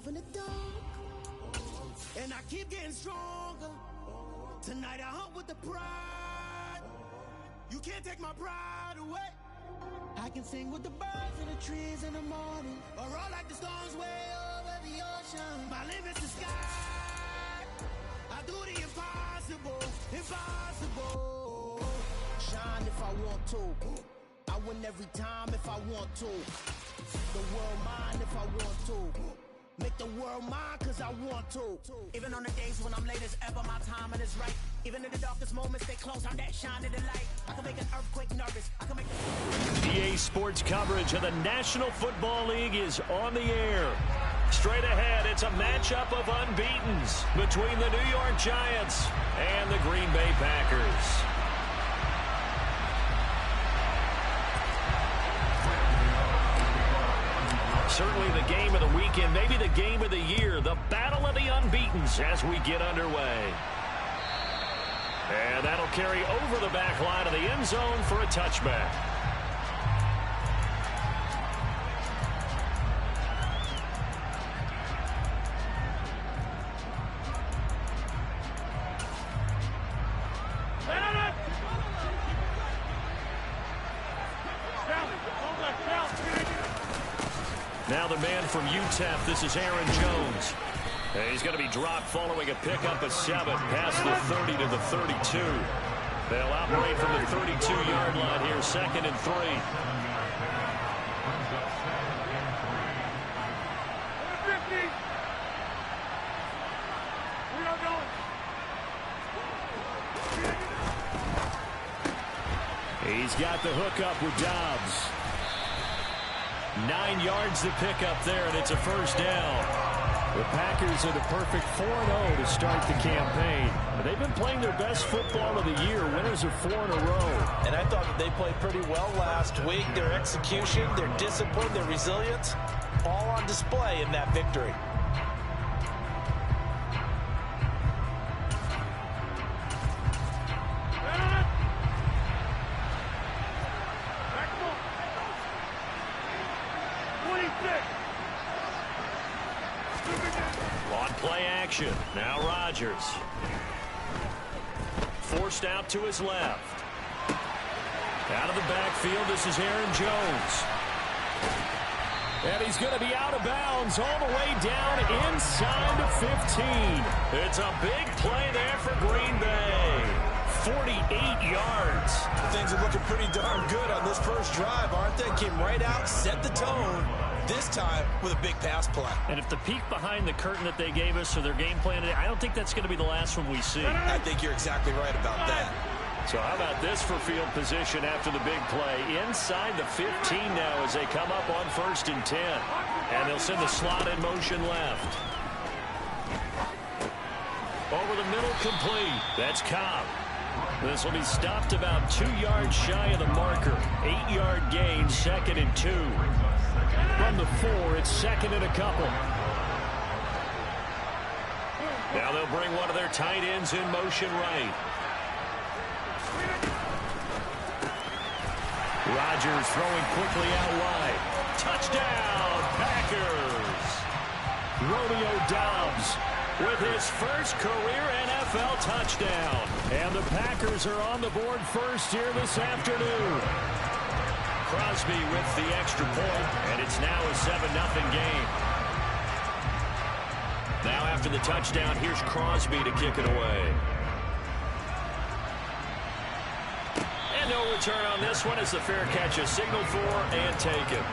myself in the dark, and I keep getting stronger. Tonight I hunt with the pride. You can't take my pride away. I can sing with the birds and the trees in the morning, or roll like the storms way over the ocean. My limit's the sky. I do the impossible, impossible. Shine if I want to. I win every time if I want to. The world mine if I want to. Make the world mine cause I want to. Even on the days when I'm late as ever, my timing is right. Even in the darkest moments, they close, I'm that shine in the light. I can make an earthquake nervous. I can make EA Sports coverage of the National Football League is on the air. Straight ahead, it's a matchup of unbeatens between the New York Giants and the Green Bay Packers. Certainly the game of the weekend, maybe the game of the year, the battle of the unbeatens as we get underway. And that'll carry over the back line of the end zone for a touchback. Now the man from UTEP, this is Aaron Jones. He's going to be dropped following a pickup of 7 past the 30 to the 32. They'll operate from the 32-yard line here, 2nd and 3. He's got the hook up with Dobbs. 9 yards to pick up there, and it's a first down. The Packers are the perfect 4-0 to start the campaign. They've been playing their best football of the year, winners of 4 in a row. And I thought that they played pretty well last week. Their execution, their discipline, their resilience, all on display in that victory. Now Rodgers. Forced out to his left. Out of the backfield, this is Aaron Jones. And he's going to be out of bounds all the way down inside the 15. It's a big play there for Green Bay. 48 yards. Things are looking pretty darn good on this first drive, aren't they? Came right out, set the tone. This time with a big pass play. And if the peek behind the curtain that they gave us or their game plan today, I don't think that's going to be the last one we see. I think you're exactly right about that. So how about this for field position after the big play? Inside the 15 now as they come up on 1st and 10. And they'll send the slot in motion left. Over the middle, complete. That's Cobb. This will be stopped about 2 yards shy of the marker. 8-yard gain, 2nd and 2. From the 4, it's 2nd and a couple. Now they'll bring one of their tight ends in motion right. Rodgers throwing quickly out wide. Touchdown, Packers. Romeo Doubs with his first career NFL touchdown. And the Packers are on the board first here this afternoon. Crosby with the extra point, and it's now a 7-0 game. Now after the touchdown, here's Crosby to kick it away. And no return on this one as the fair catch is signaled for and taken.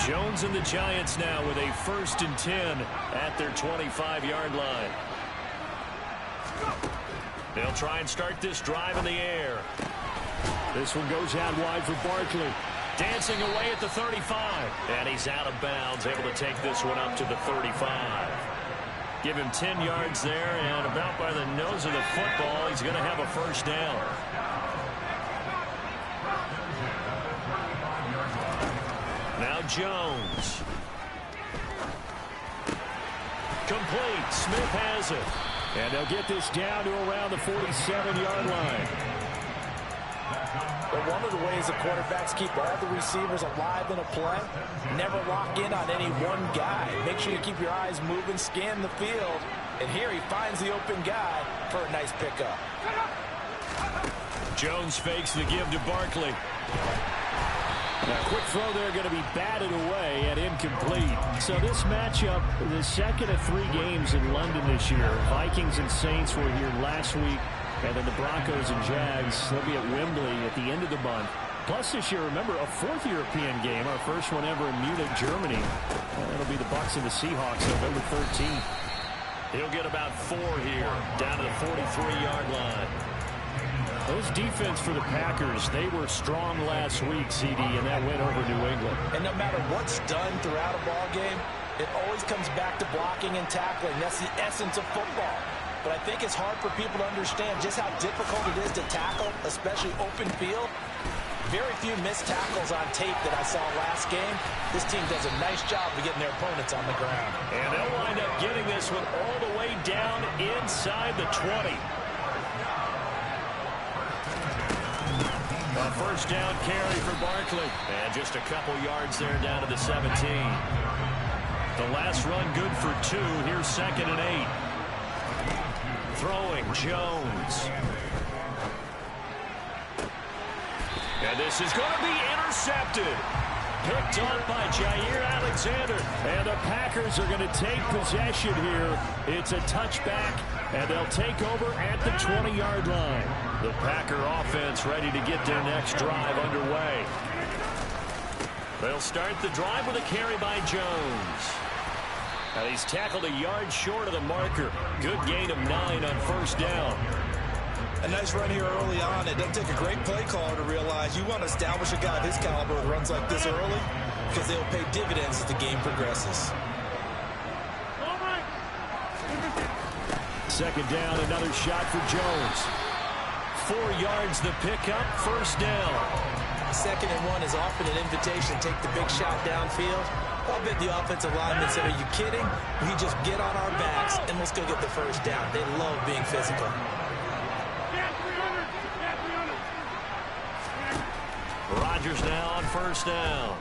Jones and the Giants now with a 1st and 10 at their 25-yard line. They'll try and start this drive in the air. This one goes out wide for Barkley. Dancing away at the 35. And he's out of bounds, able to take this one up to the 35. Give him 10 yards there, and about by the nose of the football, he's going to have a first down. Now Jones. complete. Smith has it. And they'll get this down to around the 47-yard line. But one of the ways the quarterbacks keep all the receivers alive in a play, never lock in on any one guy. Make sure you keep your eyes moving, scan the field. And here he finds the open guy for a nice pickup. Jones fakes the give to Barkley. Now, quick throw there going to be batted away and incomplete. So this matchup, the second of 3 games in London this year. Vikings and Saints were here last week. And then the Broncos and Jags, they'll be at Wembley at the end of the month. Plus this year, remember, a 4th European game, our first one ever in Munich, Germany. It'll be the Bucs and the Seahawks November 13th. He'll get about 4 here, down to the 43-yard line. Those defense for the Packers, they were strong last week, CD, and that went over New England. And no matter what's done throughout a ball game, it always comes back to blocking and tackling. That's the essence of football. But I think it's hard for people to understand just how difficult it is to tackle, especially open field. Very few missed tackles on tape that I saw last game. This team does a nice job of getting their opponents on the ground. And they'll wind up getting this one all the way down inside the 20. A first down carry for Barkley. And just a couple yards there down to the 17. The last run good for 2. Here's 2nd and 8. Throwing Jones. And this is going to be intercepted. Picked up by Jair Alexander. And the Packers are going to take possession here. It's a touchback, and they'll take over at the 20-yard line. The Packer offense ready to get their next drive underway. They'll start the drive with a carry by Jones. Now he's tackled a yard short of the marker. Good gain of 9 on first down. A nice run here early on. It doesn't take a great play caller to realize you want to establish a guy of his caliber with runs like this early because they'll pay dividends as the game progresses. Second down, another shot for Jones. 4 yards the pickup, first down. 2nd and 1 is often an invitation to take the big shot downfield. I'll bet the offensive lineman said, are you kidding? We just get on our backs and let's go get the first down. They love being physical. Rodgers now on first down.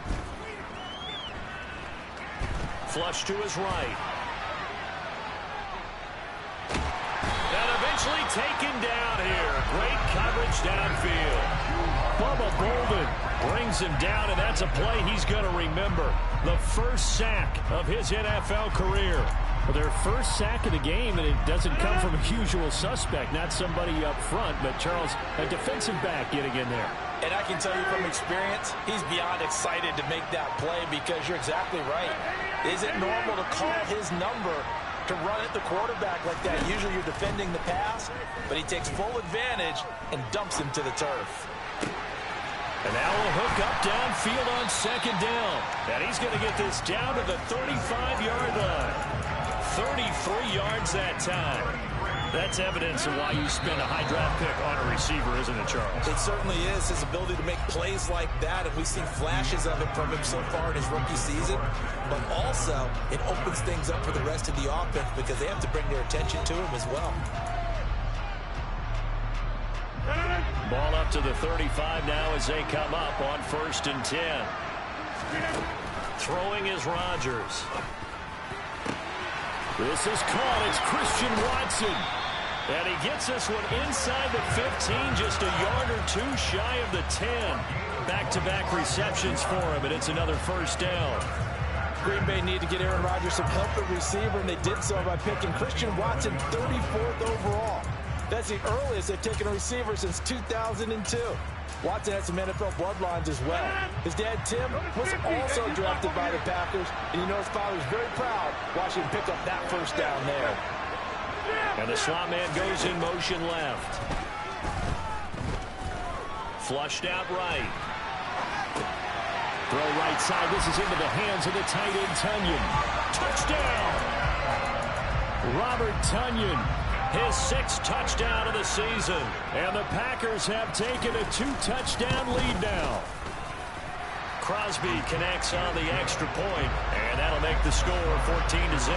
Flush to his right. And eventually taken down here. Great coverage downfield. Bubba Bolden brings him down, and that's a play he's going to remember. The first sack of his NFL career. Well, their first sack of the game, and it doesn't come from a usual suspect, not somebody up front, but Charles, a defensive back getting in there. And I can tell you from experience, he's beyond excited to make that play because you're exactly right. Is it normal to call his number to run at the quarterback like that? Usually you're defending the pass, but he takes full advantage and dumps him to the turf. And now we'll hook up downfield on second down. And he's going to get this down to the 35-yard line. 33 yards that time. That's evidence of why you spend a high draft pick on a receiver, isn't it, Charles? It certainly is. His ability to make plays like that, and we've seen flashes of it from him so far in his rookie season. But also, it opens things up for the rest of the offense because they have to bring their attention to him as well. Ball up to the 35 now as they come up on 1st and 10. Throwing is Rodgers. This is caught. It's Christian Watson. And he gets this one inside the 15, just a yard or 2 shy of the 10. Back-to-back receptions for him, and it's another first down. Green Bay need to get Aaron Rodgers some help at receiver, and they did so by picking Christian Watson 34th overall. That's the earliest they've taken a receiver since 2002. Watson has some NFL bloodlines as well. His dad, Tim, was also drafted by the Packers, and you know his father's very proud watching him pick up that first down there. And the slot man goes in motion left. Flushed out right. Throw right side. This is into the hands of the tight end, Tonyan. Touchdown! Robert Tonyan. His 6th touchdown of the season. And the Packers have taken a 2-touchdown lead now. Crosby connects on the extra point, and that'll make the score 14-0.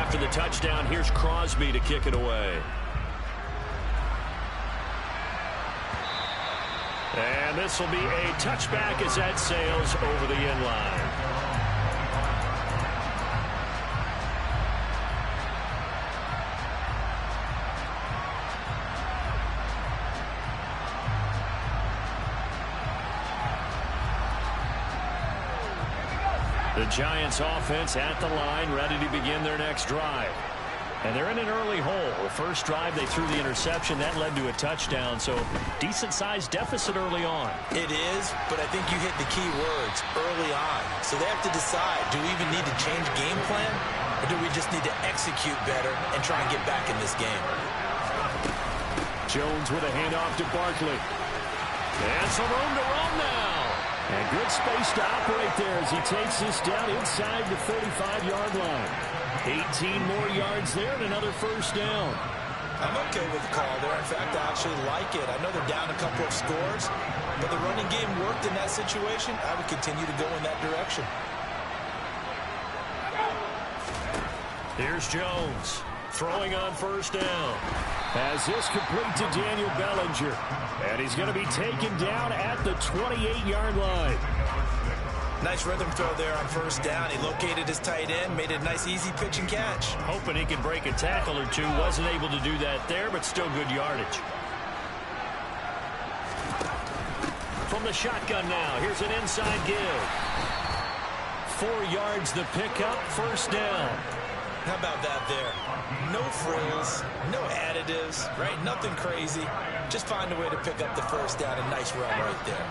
after the touchdown, here's Crosby to kick it away. And this will be a touchback as that sails over the end line. The Giants offense at the line, ready to begin their next drive. And they're in an early hole. The first drive, they threw the interception. That led to a touchdown, so decent-sized deficit early on. It is, but I think you hit the key words, early on. So they have to decide, do we even need to change game plan, or do we just need to execute better and try and get back in this game? Jones with a handoff to Barkley. And some room to run now. And good space to operate there as he takes this down inside the 35-yard line. 18 more yards there and another first down. I'm okay with the call there. In fact, I actually like it. I know they're down a couple of scores, but the running game worked in that situation. I would continue to go in that direction. Here's Jones throwing on first down. Has this complete to Daniel Bellinger. And he's going to be taken down at the 28-yard line. Nice rhythm throw there on first down. He located his tight end, made a nice easy pitch and catch. Hoping he could break a tackle or two. Wasn't able to do that there, but still good yardage. From the shotgun now, here's an inside give. 4 yards the pickup, first down. How about that there? No frills, no additives, right? Nothing crazy. Just find a way to pick up the first down. A nice run right there.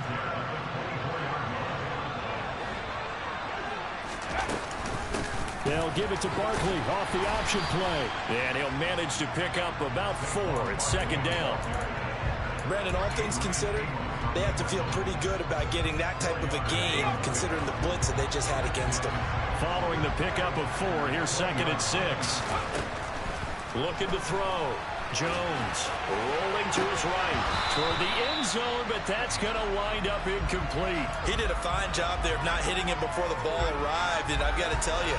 They'll give it to Barkley off the option play. And he'll manage to pick up about 4. It's second down. Brandon, all things considered, they have to feel pretty good about getting that type of a gain, considering the blitz that they just had against them. Following the pickup of 4, here's second and 6. Looking to throw. Jones rolling to his right toward the end zone, but that's going to wind up incomplete. He did a fine job there of not hitting it before the ball arrived, and I've got to tell you,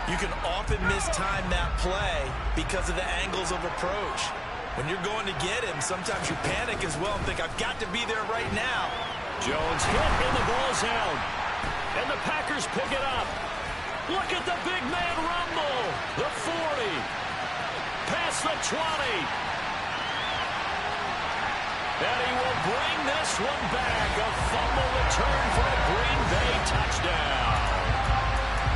you can often mistime that play because of the angles of approach. When you're going to get him, sometimes you panic as well and think, I've got to be there right now. Jones hit and the ball's out. And the Packers pick it up. Look at the big man rumble. The 40. Past the 20. And he will bring this one back. A fumble return for a Green Bay touchdown.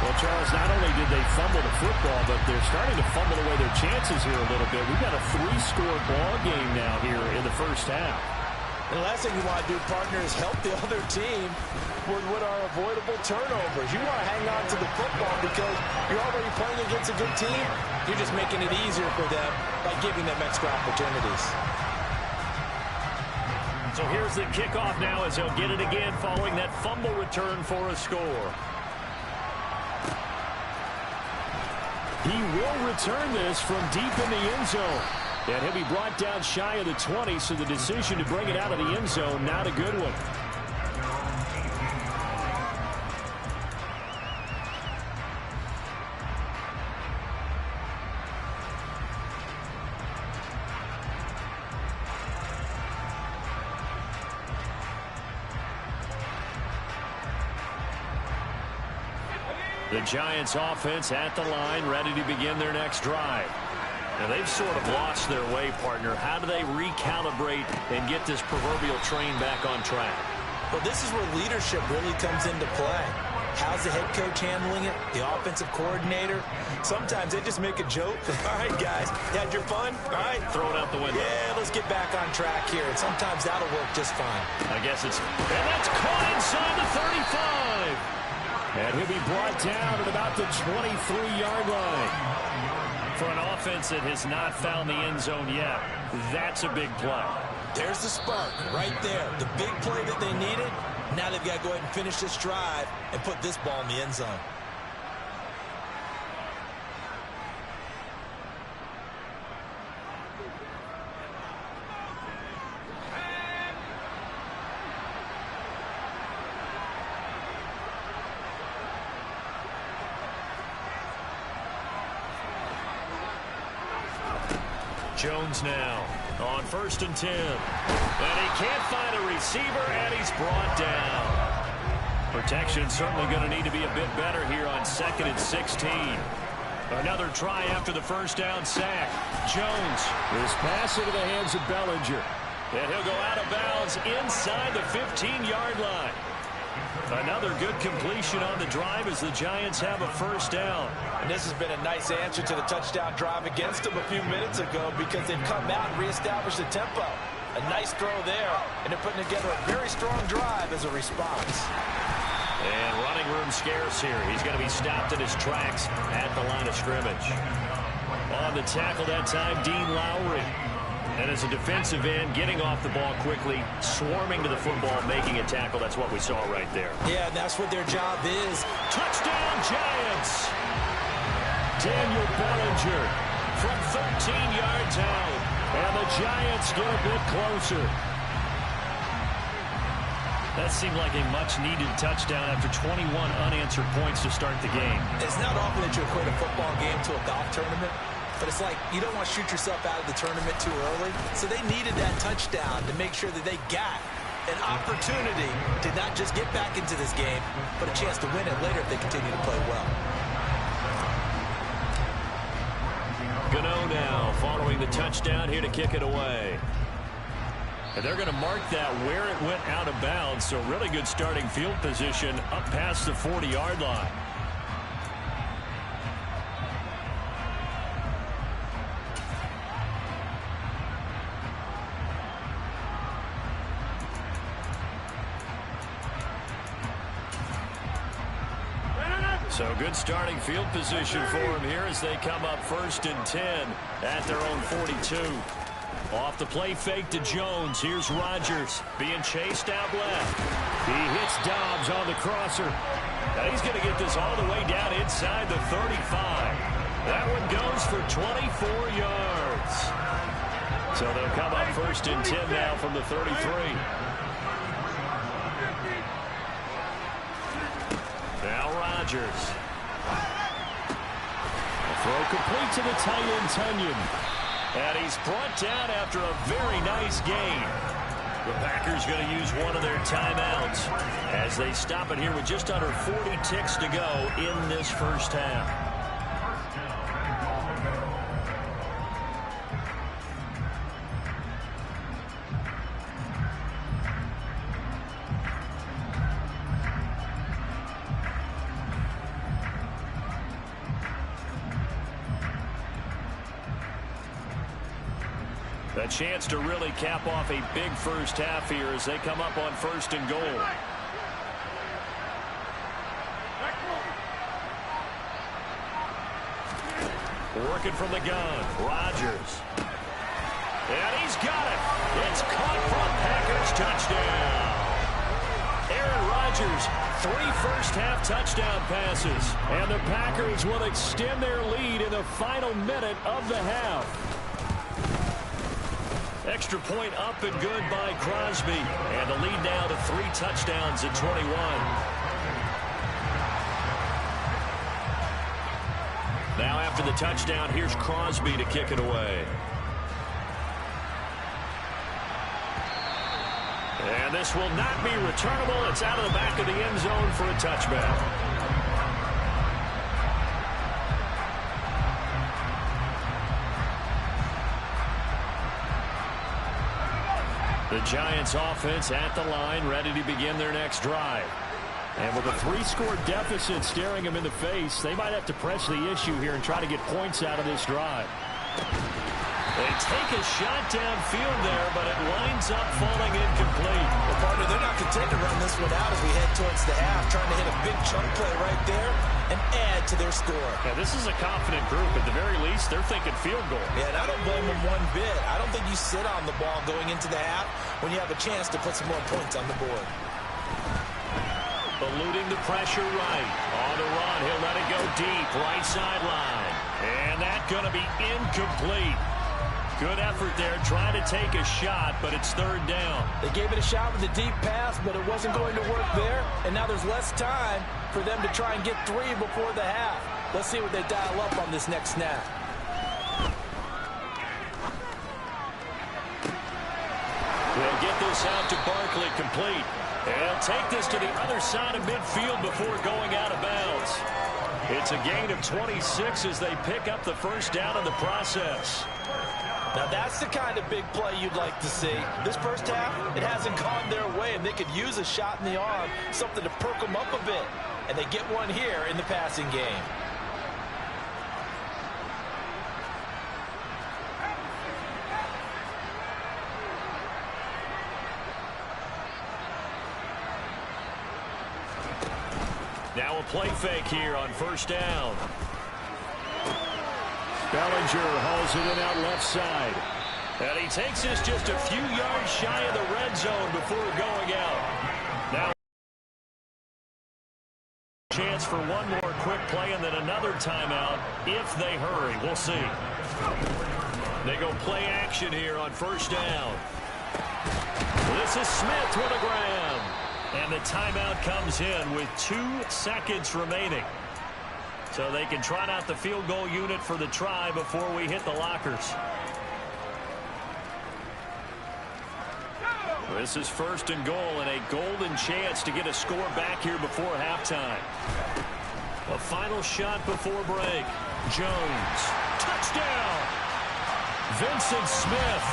Well, Charles, not only did they fumble the football, but they're starting to fumble away their chances here a little bit. We've got a 3-score ball game now here in the first half. And the last thing you want to do, partner, is help the other team with what are avoidable turnovers. You want to hang on to the football because you're already playing against a good team. You're just making it easier for them by giving them extra opportunities. So here's the kickoff now as they'll get it again following that fumble return for a score. He will return this from deep in the end zone. And he'll be brought down shy of the 20, so the decision to bring it out of the end zone, not a good one. The Giants offense at the line, ready to begin their next drive. Now they've sort of lost their way, partner. How do they recalibrate and get this proverbial train back on track? Well, this is where leadership really comes into play. How's the head coach handling it? The offensive coordinator? Sometimes they just make a joke. All right, guys, you had your fun? All right. Throw it out the window. Yeah, let's get back on track here. And sometimes that'll work just fine. I guess it's... And that's caught inside the 35. And he'll be brought down at about the 23-yard line. For an offense that has not found the end zone yet, that's a big play. There's the spark right there. The big play that they needed. Now they've got to go ahead and finish this drive and put this ball in the end zone. Jones now on 1st and 10. And he can't find a receiver, and he's brought down. Protection certainly going to need to be a bit better here on 2nd and 16. Another try after the first down sack. Jones. This pass into the hands of Bellinger. And he'll go out of bounds inside the 15-yard line. Another good completion on the drive as the Giants have a first down. And this has been a nice answer to the touchdown drive against them a few minutes ago because they've come out and reestablished the tempo. A nice throw there, and they're putting together a very strong drive as a response. And running room scarce here. He's going to be stopped in his tracks at the line of scrimmage. On the tackle that time, Dean Lowry. And as a defensive end, getting off the ball quickly, swarming to the football, making a tackle. That's what we saw right there. Yeah, and that's what their job is. Touchdown, Giants! Daniel Bellinger from 13 yards out. And the Giants get a bit closer. That seemed like a much-needed touchdown after 21 unanswered points to start the game. It's not often that you equate a football game to a golf tournament. But it's like you don't want to shoot yourself out of the tournament too early. So they needed that touchdown to make sure that they got an opportunity to not just get back into this game, but a chance to win it later if they continue to play well. Gano now following the touchdown here to kick it away. And they're going to mark that where it went out of bounds. So really good starting field position up past the 40-yard line. So good starting field position for him here as they come up 1st and 10 at their own 42. Off the play fake to Jones. Here's Rodgers being chased out left. He hits Dobbs on the crosser. And he's going to get this all the way down inside the 35. That one goes for 24 yards. So they'll come up 1st and 10 now from the 33. Now Rodgers. A throw complete to the tight end, Tunyon. And he's brought down after a very nice gain. The Packers going to use one of their timeouts as they stop it here with just under 40 ticks to go in this first half. A chance to really cap off a big first half here as they come up on 1st and goal. Working from the gun, Rodgers. And he's got it. It's caught from Packers touchdown. Aaron Rodgers, 3 first-half touchdown passes. And the Packers will extend their lead in the final minute of the half. Extra point up and good by Crosby. And the lead now to 3 touchdowns at 21. Now after the touchdown, here's Crosby to kick it away. And this will not be returnable. It's out of the back of the end zone for a touchback. The Giants offense at the line, ready to begin their next drive. And with a 3-score deficit staring them in the face, they might have to press the issue here and try to get points out of this drive. They take a shot downfield there, but it winds up falling incomplete. Well, partner, they're not content to run this one out as we head towards the half, trying to hit a big chunk play right there and add to their score. Yeah, this is a confident group. At the very least, they're thinking field goal. Yeah, and I don't blame them one bit. I don't think you sit on the ball going into the half when you have a chance to put some more points on the board. Eluding the pressure right. On the run, he'll let it go deep, right sideline. And that's going to be incomplete. Good effort there, trying to take a shot, but it's 3rd down. They gave it a shot with a deep pass, but it wasn't going to work there. And now there's less time for them to try and get 3 before the half. Let's see what they dial up on this next snap. They'll get this out to Barkley, complete. And take this to the other side of midfield before going out of bounds. It's a gain of 26 as they pick up the first down in the process. Now that's the kind of big play you'd like to see. This first half, it hasn't gone their way, and they could use a shot in the arm, something to perk them up a bit. And they get one here in the passing game. Now a play fake here on first down. Bellinger hauls it in out left side. And he takes this just a few yards shy of the red zone before going out. Now chance for one more quick play and then another timeout if they hurry. We'll see. They go play action here on first down. This is Smith with a grab. And the timeout comes in with 2 seconds remaining. So they can trot out the field goal unit for the try before we hit the lockers. This is first and goal and a golden chance to get a score back here before halftime. A final shot before break. Jones. Touchdown! Vincent Smith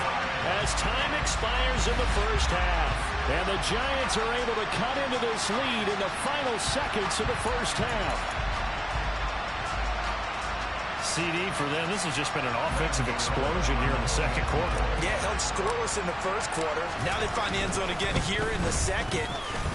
as time expires in the first half. And the Giants are able to cut into this lead in the final seconds of the first half. CD for them. This has just been an offensive explosion here in the second quarter. Yeah, held scoreless in the first quarter. Now they find the end zone again here in the second.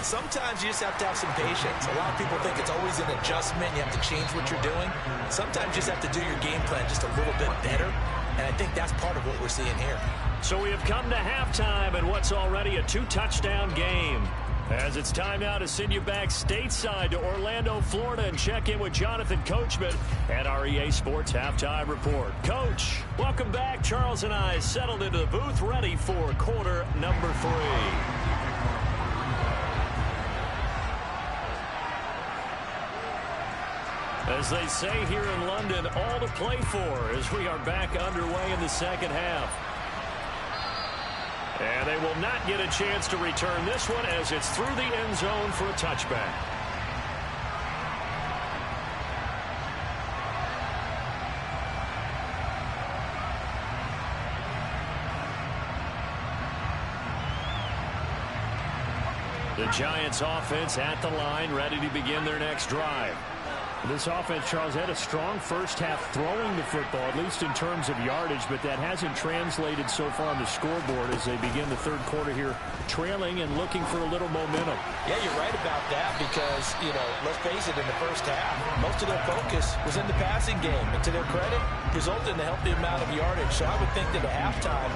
Sometimes you just have to have some patience. A lot of people think it's always an adjustment. You have to change what you're doing. Sometimes you just have to do your game plan just a little bit better. And I think that's part of what we're seeing here. So we have come to halftime in what's already a 2-touchdown game. As it's time now to send you back stateside to Orlando, Florida, and check in with Jonathan Coachman at our EA Sports Halftime Report. Coach, welcome back. Charles and I settled into the booth, ready for quarter number 3. As they say here in London, all to play for as we are back underway in the second half. And they will not get a chance to return this one as it's through the end zone for a touchback. The Giants offense at the line, ready to begin their next drive. This offense, Charles, had a strong first half throwing the football, at least in terms of yardage, but that hasn't translated so far on the scoreboard as they begin the third quarter here, trailing and looking for a little momentum. Yeah, you're right about that because, let's face it, in the first half, most of their focus was in the passing game. And to their credit, resulted in a healthy amount of yardage. So I would think that at halftime,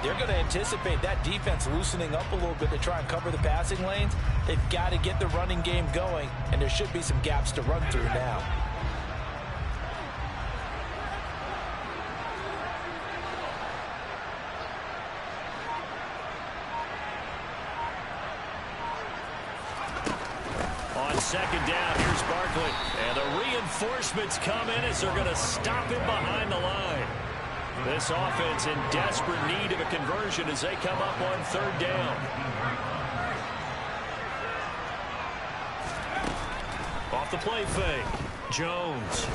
they're going to anticipate that defense loosening up a little bit to try and cover the passing lanes. They've got to get the running game going, and there should be some gaps to run through now. On second down, here's Barkley. And the reinforcements come in as they're going to stop him behind the line. This offense in desperate need of a conversion as they come up on third down. Off the play fake. Jones.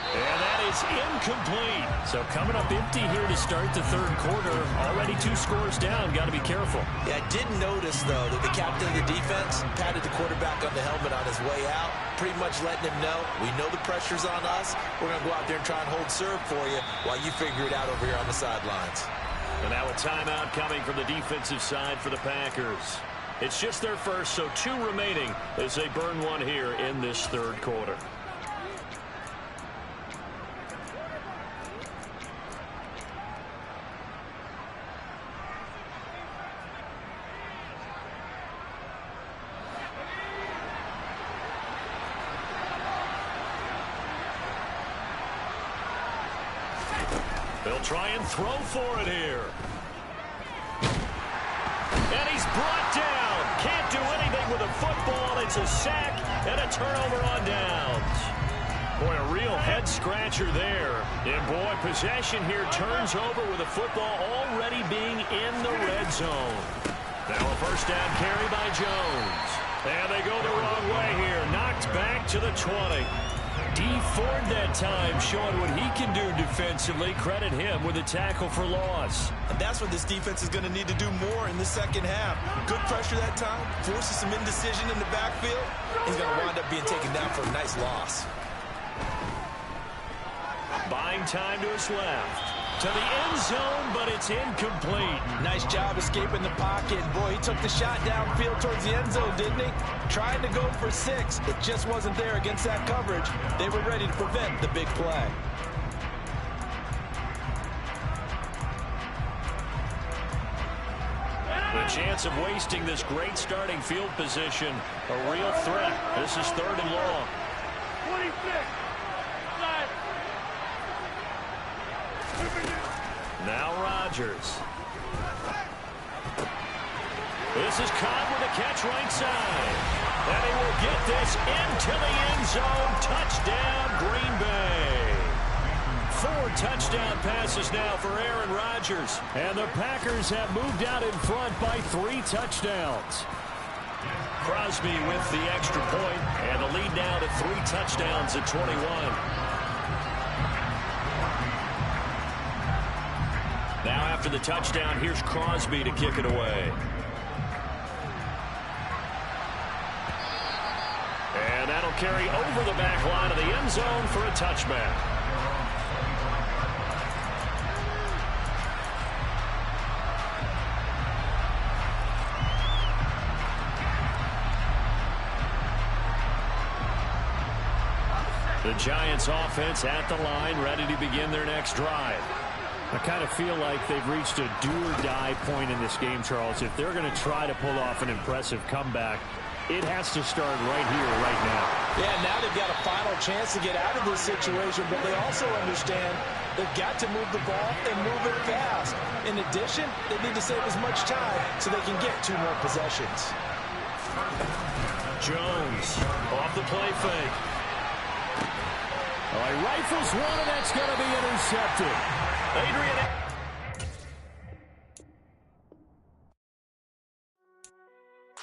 And that is incomplete. So coming up empty here to start the third quarter. Already 2 scores down. Got to be careful. Yeah, I did notice, though, that the captain of the defense patted the quarterback on the helmet on his way out, pretty much letting him know, we know the pressure's on us. We're going to go out there and try and hold serve for you while you figure it out over here on the sidelines. And now a timeout coming from the defensive side for the Packers. It's just their first, so 2 remaining as they burn one here in this third quarter. They'll try and throw for it here. And he's brought down. Can't do anything with a football. It's a sack and a turnover on downs. Boy, a real head-scratcher there. And, boy, possession here turns over with the football already being in the red zone. Now a first down carry by Jones. And they go the wrong way here. Knocked back to the 20. Dee Ford that time showing what he can do defensively. Credit him with a tackle for loss. And that's what this defense is going to need to do more in the second half. Good pressure that time. Forces some indecision in the backfield. He's going to wind up being taken down for a nice loss. Buying time to his left. To the end zone, but it's incomplete. Nice job escaping the pocket. Boy, he took the shot downfield towards the end zone, didn't he? Trying to go for 6. It just wasn't there against that coverage. They were ready to prevent the big play. The chance of wasting this great starting field position, a real threat. This is 3rd and long. 26. Now Rodgers. This is Cobb with a catch right side. And he will get this into the end zone. Touchdown, Green Bay. 4 touchdown passes now for Aaron Rodgers. And the Packers have moved out in front by 3 touchdowns. Crosby with the extra point, and the lead now to 3 touchdowns at 21. Now after the touchdown, here's Crosby to kick it away. And that'll carry over the back line of the end zone for a touchback. The Giants offense at the line, ready to begin their next drive. I kind of feel like they've reached a do-or-die point in this game, Charles. If they're going to try to pull off an impressive comeback, it has to start right here, right now. Yeah, now they've got a final chance to get out of this situation, but they also understand they've got to move the ball and move it fast. In addition, they need to save as much time so they can get 2 more possessions. Jones off the play fake. Oh, he rifles one, and that's going to be intercepted. Adrian